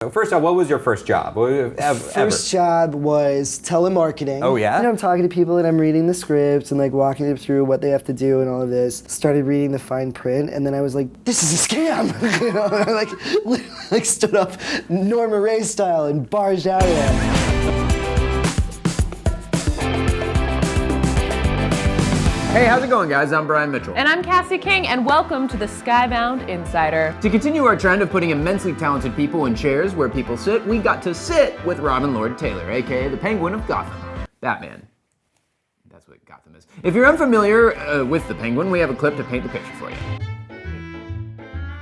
So first off, what was your first job? First job was telemarketing. Oh yeah? I'm talking to people and I'm reading the scripts and walking them through what they have to do and all of this. Started reading the fine print and then I was like, this is a scam! I stood up Norma Ray style and barged out of there. Hey, how's it going, guys? I'm Brian Mitchell. And I'm Cassie King, and welcome to the Skybound Insider. To continue our trend of putting immensely talented people in chairs where people sit, we got to sit with Robin Lord Taylor, aka the Penguin of Gotham. Batman. That's what Gotham is. If you're unfamiliar with the Penguin, we have a clip to paint the picture for you.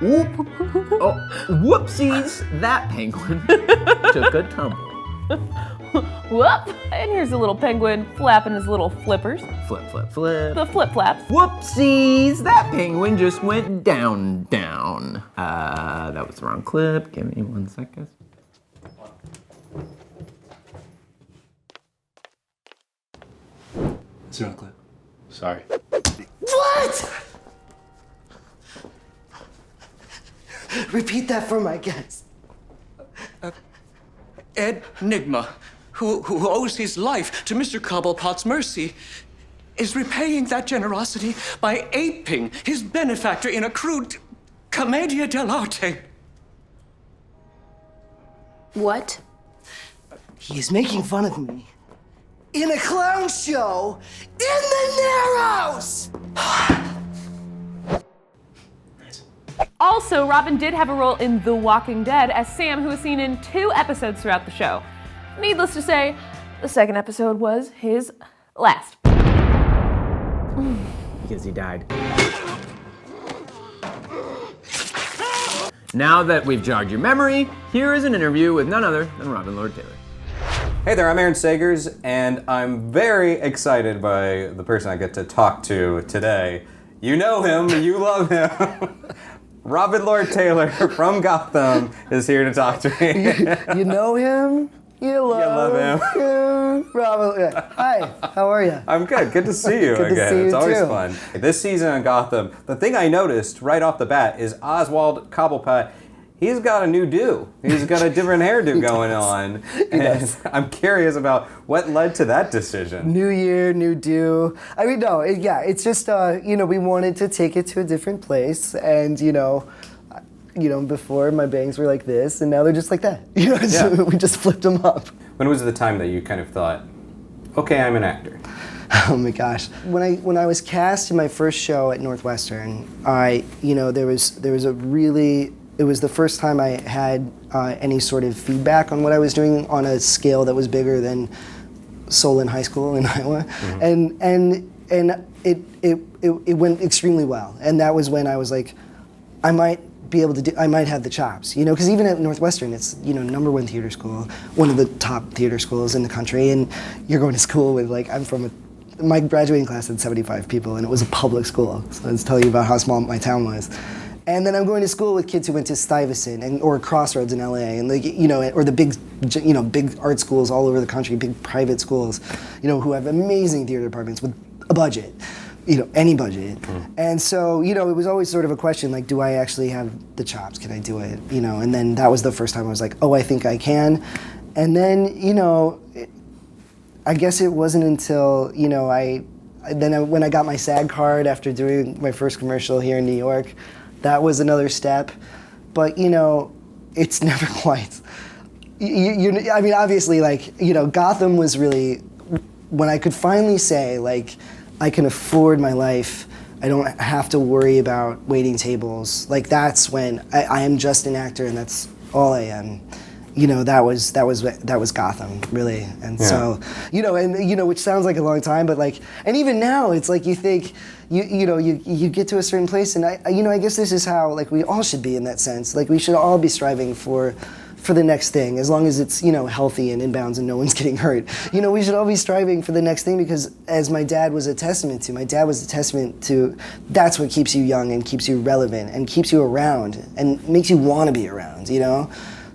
Whoop. Oh, whoopsies! That penguin took a tumble. Whoop! And here's a little penguin flapping his little flippers. Flip, flip, flip. The flip flaps. Whoopsies! That penguin just went down. That was the wrong clip. Give me 1 second. It's the wrong clip. Sorry. What? Repeat that for my guests. Ed Nigma, who owes his life to Mr. Cobblepot's mercy, is repaying that generosity by aping his benefactor in a crude commedia dell'arte. What? He is making fun of me in a clown show in the Narrows! Also, Robin did have a role in The Walking Dead as Sam, who was seen in 2 episodes throughout the show. Needless to say, the second episode was his last. Because he died. Now that we've jogged your memory, here is an interview with none other than Robin Lord Taylor. Hey there, I'm Aaron Sagers, and I'm very excited by the person I get to talk to today. You know him, you love him. Robin Lord Taylor from Gotham is here to talk to me. You know him? You love him. Robin. Yeah. Hi, how are you? I'm good. Good to see you Good to again. see you It's always too. fun. This season on Gotham, the thing I noticed right off the bat is Oswald Cobblepot. He's got a new do. He's got a different hairdo going on. And I'm curious about what led to that decision. New year, new do. I mean, no, it's just, we wanted to take it to a different place. And, before my bangs were like this, and now they're just like that. So we just flipped them up. When was the time that you kind of thought, okay, I'm an actor? Oh my gosh. When I was cast in my first show at Northwestern, it was the first time I had any sort of feedback on what I was doing on a scale that was bigger than Solon High School in Iowa, and it went extremely well. And that was when I was like, I might have the chops, because even at Northwestern, it's #1 theater school, one of the top theater schools in the country, and you're going to school with my graduating class had 75 people, and it was a public school, so I was telling you about how small my town was. And then I'm going to school with kids who went to Stuyvesant or Crossroads in LA, and or the big art schools all over the country, big private schools, who have amazing theater departments with a budget, any budget. And so, it was always sort of a question like, do I actually have the chops? Can I do it? And then that was the first time I was like, oh, I think I can. And then, I guess it wasn't until, when I got my SAG card after doing my first commercial here in New York. That was another step, but it's never quite. Obviously, Gotham was really when I could finally say, I can afford my life. I don't have to worry about waiting tables. That's when I am just an actor, and that's all I am. That was Gotham, really. And so, which sounds like a long time, but and even now, it's like you think, you get to a certain place, and I guess this is how we all should be in that sense. We should all be striving for the next thing, as long as it's healthy and inbounds and no one's getting hurt. We should all be striving for the next thing, because as my dad was a testament to, that's what keeps you young and keeps you relevant and keeps you around and makes you want to be around.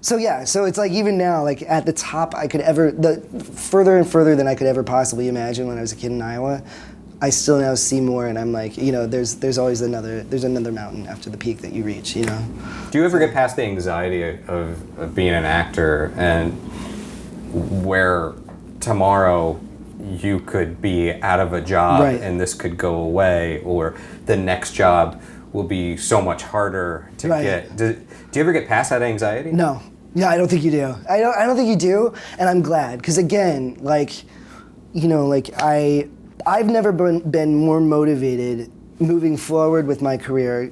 So it's even now, at the top further and further than I could ever possibly imagine when I was a kid in Iowa, I still now see more, and I'm like, there's always another mountain after the peak that you reach, Do you ever get past the anxiety of being an actor, and where tomorrow you could be out of a job and this could go away, or the next job will be so much harder to get? Do you ever get past that anxiety? No. Yeah, I don't think you do. I don't think you do, and I'm glad, because again, I've never been more motivated moving forward with my career.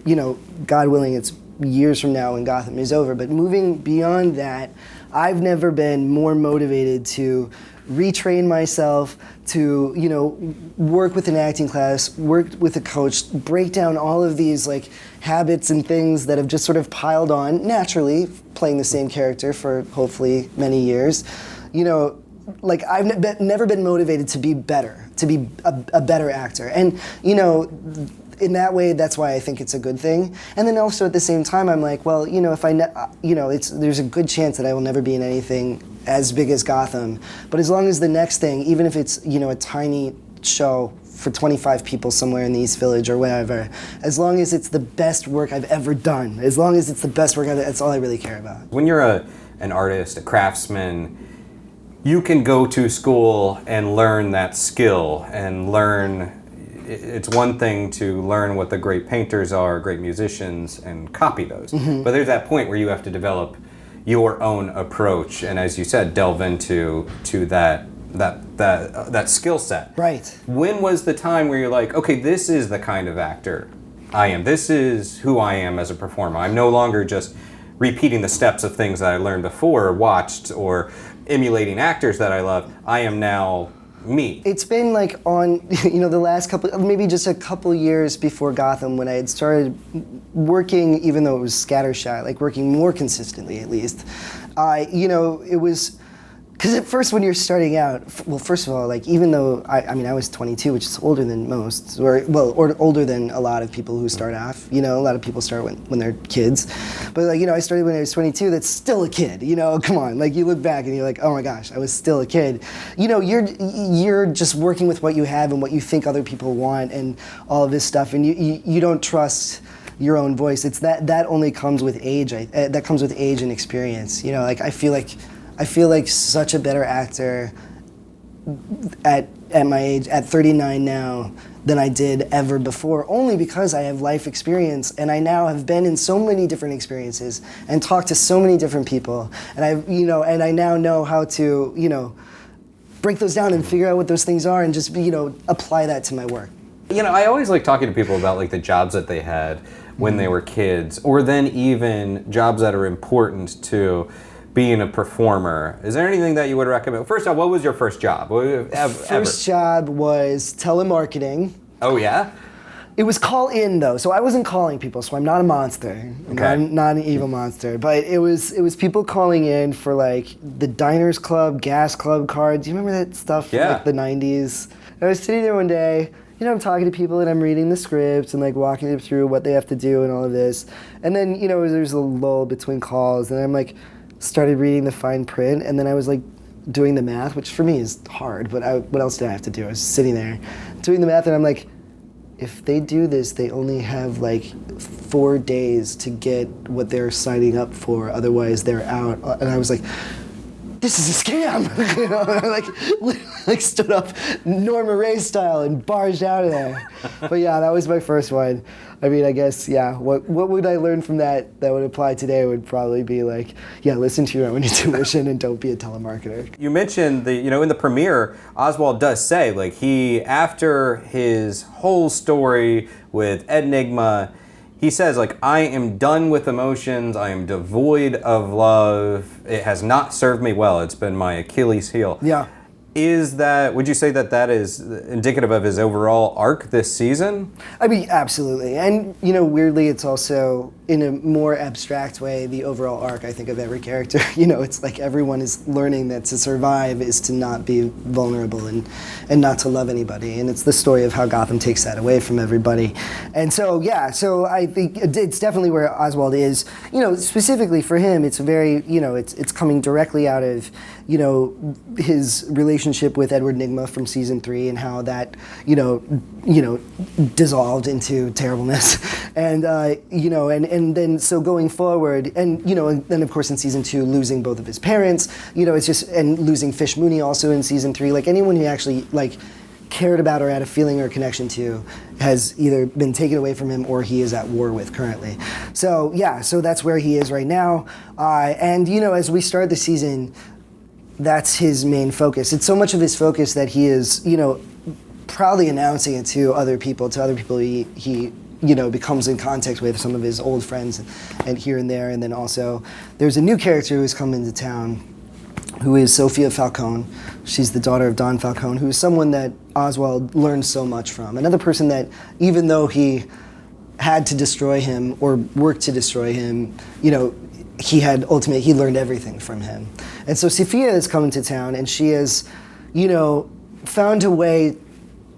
God willing, it's years from now when Gotham is over, but moving beyond that, I've never been more motivated to retrain myself, to work with an acting class, work with a coach, break down all of these habits and things that have just sort of piled on naturally, playing the same character for hopefully many years. I've never been motivated to be better, to be a better actor. And, in that way, that's why I think it's a good thing. And then also at the same time, I'm like, well, if there's a good chance that I will never be in anything as big as Gotham. But as long as the next thing, even if it's, a tiny show for 25 people somewhere in the East Village or whatever, as long as it's the best work I've ever done, that's all I really care about. When you're an artist, a craftsman, you can go to school and learn that skill and learn. It's one thing to learn what the great painters are, great musicians, and copy those. Mm-hmm. But there's that point where you have to develop your own approach, and as you said, delve into that skill set. Right. When was the time where you're like, okay, this is the kind of actor I am. This is who I am as a performer. I'm no longer just repeating the steps of things that I learned before or watched or emulating actors that I love. I am now me. It's been on, the last maybe just a couple years before Gotham, when I had started working, even though it was scattershot, working more consistently at least. It was, because at first when you're starting out, well, first of all, even though, I was 22, which is older than most, or older than a lot of people who start off, a lot of people start when they're kids. But, I started when I was 22, that's still a kid, come on. You look back and you're like, oh my gosh, I was still a kid. You're just working with what you have and what you think other people want and all of this stuff, and you don't trust your own voice. It's that only comes with age. That comes with age and experience. I feel like such a better actor at my age, at 39 now, than I did ever before, only because I have life experience, and I now have been in so many different experiences and talked to so many different people, and I now know how to, break those down and figure out what those things are and just, apply that to my work. I always like talking to people about the jobs that they had when they were kids, or then even jobs that are important to being a performer. Is there anything that you would recommend? First off, what was your first job? First job was telemarketing. Oh, yeah? It was call in though, so I wasn't calling people, so I'm not a monster. Okay. I'm not an evil monster, but it was people calling in for the Diners Club, Gas Club cards. Do you remember that stuff from the 90s? I was sitting there one day, I'm talking to people and I'm reading the scripts and walking them through what they have to do and all of this. And then, there's a lull between calls and I'm started reading the fine print, and then I was doing the math, which for me is hard, but what else did I have to do? I was sitting there doing the math, and I'm like, if they do this, they only have 4 days to get what they're signing up for, otherwise they're out. And I was like, this is a scam. I stood up Norma Ray style and barged out of there. But yeah, that was my first one. I guess, what would I learn from that would apply today would probably be listen to your own intuition and don't be a telemarketer. You mentioned in the premiere, Oswald does say, he, after his whole story with Enigma, he says, I am done with emotions, I am devoid of love, it has not served me well, it's been my Achilles heel. Yeah. Would you say that is indicative of his overall arc this season? Absolutely. And, weirdly, it's also, in a more abstract way, the overall arc, I think, of every character. It's like everyone is learning that to survive is to not be vulnerable and not to love anybody. And it's the story of how Gotham takes that away from everybody. And so, so I think it's definitely where Oswald is. Specifically for him, it's very, it's coming directly out of, his relationship with Edward Nygma from season 3 and how that, dissolved into terribleness. And, and then so going forward, and, and then of course in season 2, losing both of his parents, it's just, and losing Fish Mooney also in season 3, like anyone he actually, cared about or had a feeling or connection to has either been taken away from him or he is at war with currently. So, so that's where he is right now. And, as we start the season, that's his main focus. It's so much of his focus that he is, proudly announcing it to other people he becomes in contact with, some of his old friends and here and there. And then also there's a new character who's come into town who is Sophia Falcone. She's the daughter of Don Falcone, who is someone that Oswald learned so much from. Another person that, even though he had to destroy him or worked to destroy him, he learned everything from him. And so Sophia has come into town and she has, found a way,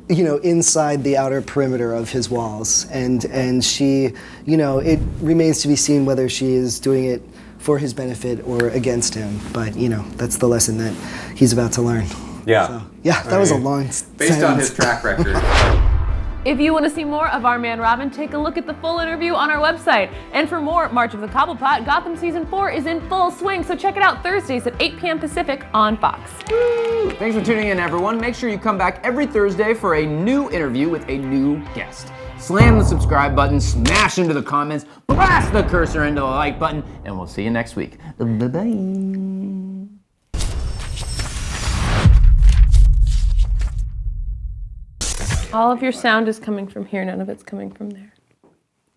inside the outer perimeter of his walls. And she, it remains to be seen whether she is doing it for his benefit or against him. But, that's the lesson that he's about to learn. Yeah. So, that was a long Based on his track record. If you want to see more of our man Robin, take a look at the full interview on our website. And for more March of the Cobblepot, Gotham Season 4 is in full swing, so check it out Thursdays at 8 p.m. Pacific on Fox. Woo! Thanks for tuning in, everyone. Make sure you come back every Thursday for a new interview with a new guest. Slam the subscribe button, smash into the comments, blast the cursor into the like button, and we'll see you next week. Bye-bye. All of your sound is coming from here, none of it's coming from there.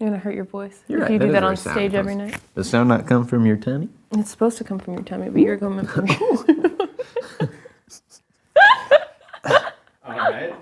You're gonna hurt your voice. You're if right, you do is that where on sound stage comes. every night. Does sound not come from your tummy? It's supposed to come from your tummy, but you're coming from your All right.